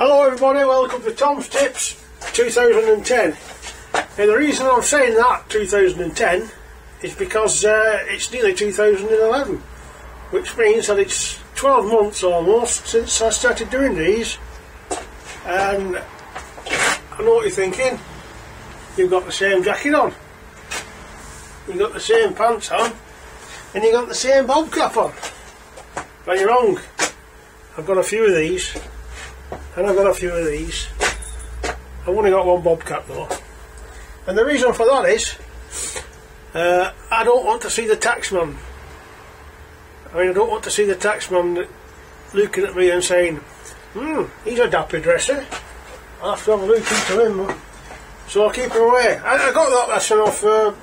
Hello everybody, welcome to Tom's Tips 2010. And the reason I'm saying that 2010 is because it's nearly 2011, which means that it's 12 months almost since I started doing these. And I know what you're thinking, you've got the same jacket on, you've got the same pants on, and you've got the same bob cap on. But you're wrong. I've got a few of these, and I've got a few of these. I've only got one bob cap though. And the reason for that is, I don't want to see the taxman. I don't want to see the taxman looking at me and saying, he's a dapper dresser. I'll have to have a look into him. So I'll keep him away. I got that lesson off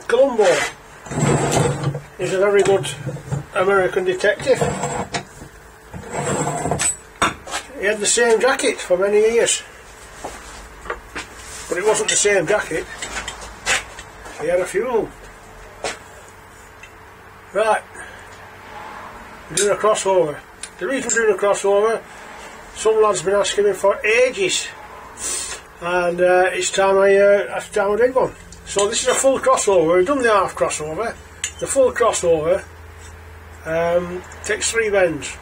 Columbo. He's a very good American detective. He had the same jacket for many years, but it wasn't the same jacket. He had a few of them. Right, we're doing a crossover. The reason we're doing a crossover, some lads have been asking me for ages, and it's time I did one. So this is a full crossover. We've done the half crossover. The full crossover takes 3 bends.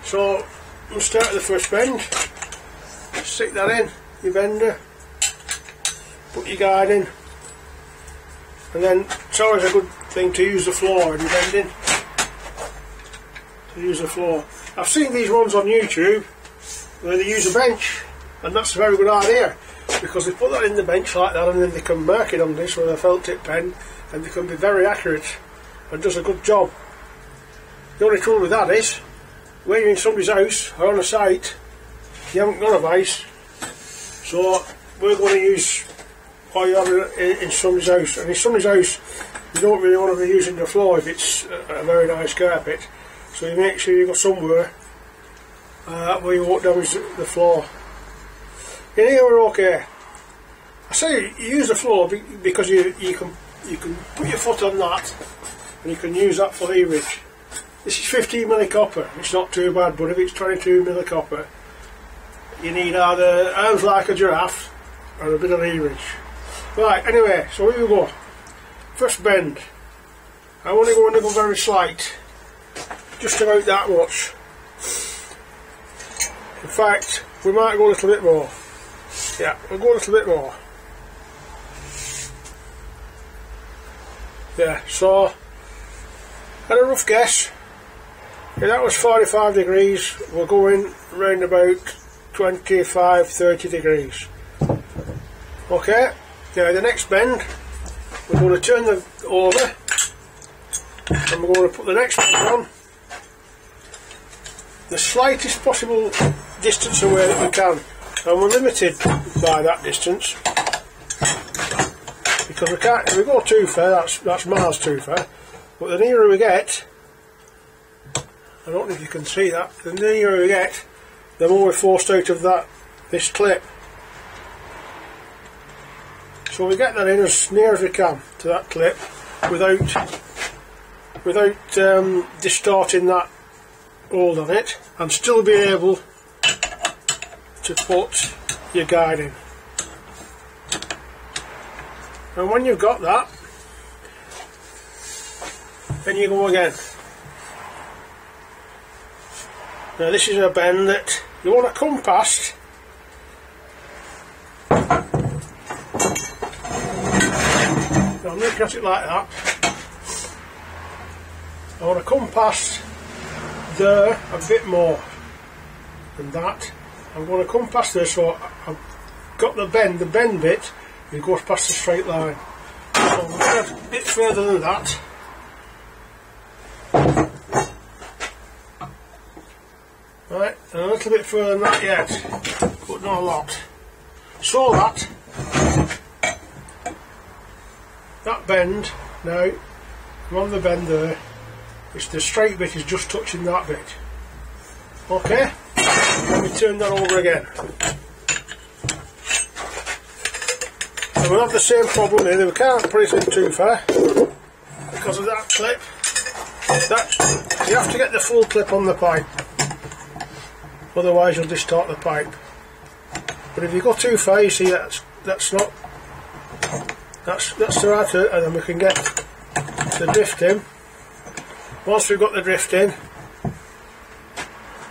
So we'll start at the first bend, stick that in, your bender, put your guide in, and then it's always a good thing to use the floor when you're bending, to use the floor. I've seen these ones on YouTube where they use a bench, and that's a very good idea, because they put that in the bench like that and then they can mark it on this with a felt tip pen, and they can be very accurate and does a good job. The only trouble with that is, when you're in somebody's house or on a site, you haven't got a vise, so we're going to use what you have in somebody's house. And in somebody's house, you don't really want to be using the floor if it's a very nice carpet, so you make sure you go somewhere where you won't damage the floor. In here we're okay. I say you use the floor because you can put your foot on that and you can use that for leverage. This is 15mm copper, it's not too bad, but if it's 22mm copper, you need either arms like a giraffe or a bit of leverage. Right, anyway, so here we go. First bend. I only going to go very slight, just about that much. In fact, we might go a little bit more. Yeah, we'll go a little bit more. Yeah, so, at a rough guess, if that was 45 degrees, we're going round about 25-30 degrees. Okay, now the next bend, we're going to turn the over, and we're going to put the next bend on the slightest possible distance away that we can, and we're limited by that distance, because we can't, if we go too far, that's miles too far, but the nearer we get, I don't know if you can see that, the nearer we get, the more we're forced out of this clip. So we get that in as near as we can to that clip without distorting that hold on it, and still be able to put your guide in. And when you've got that, then you go again. Now this is a bend that you want to come past. Now I'm looking at it like that. I want to come past there a bit more than that. I'm going to come past there, so I've got the bend bit, it goes past the straight line. So I'm going to go a bit further than that. Right, and a little bit further than that yet, but not a lot. So that bend, now, I'm on the bend there, the straight bit is just touching that bit. Okay, let me turn that over again. And we'll have the same problem here, we can't put it in too far, because of that clip. You have to get the full clip on the pipe. otherwise you'll distort the pipe. But if you go too far, you see that's the right, and then we can get the drift in. Once we've got the drift in,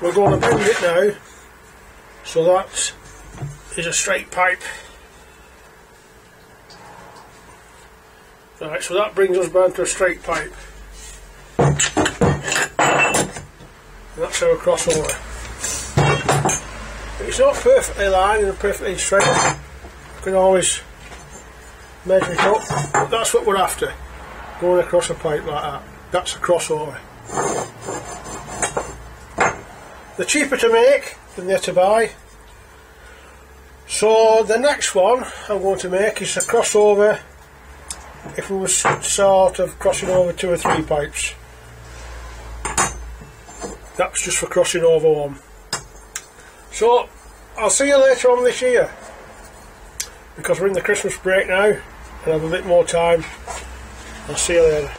we're going to bend it now so that is a straight pipe. Right, so that brings us down to a straight pipe. And that's our crossover. It's not perfectly lined and perfectly straight. You can always measure it up, but that's what we're after. Going across a pipe like that. That's a crossover. They're cheaper to make than they're to buy. So the next one I'm going to make is a crossover. If we were sort of crossing over 2 or 3 pipes. That's just for crossing over one. So I'll see you later on this year, because we're in the Christmas break now and I have a bit more time. I'll see you later.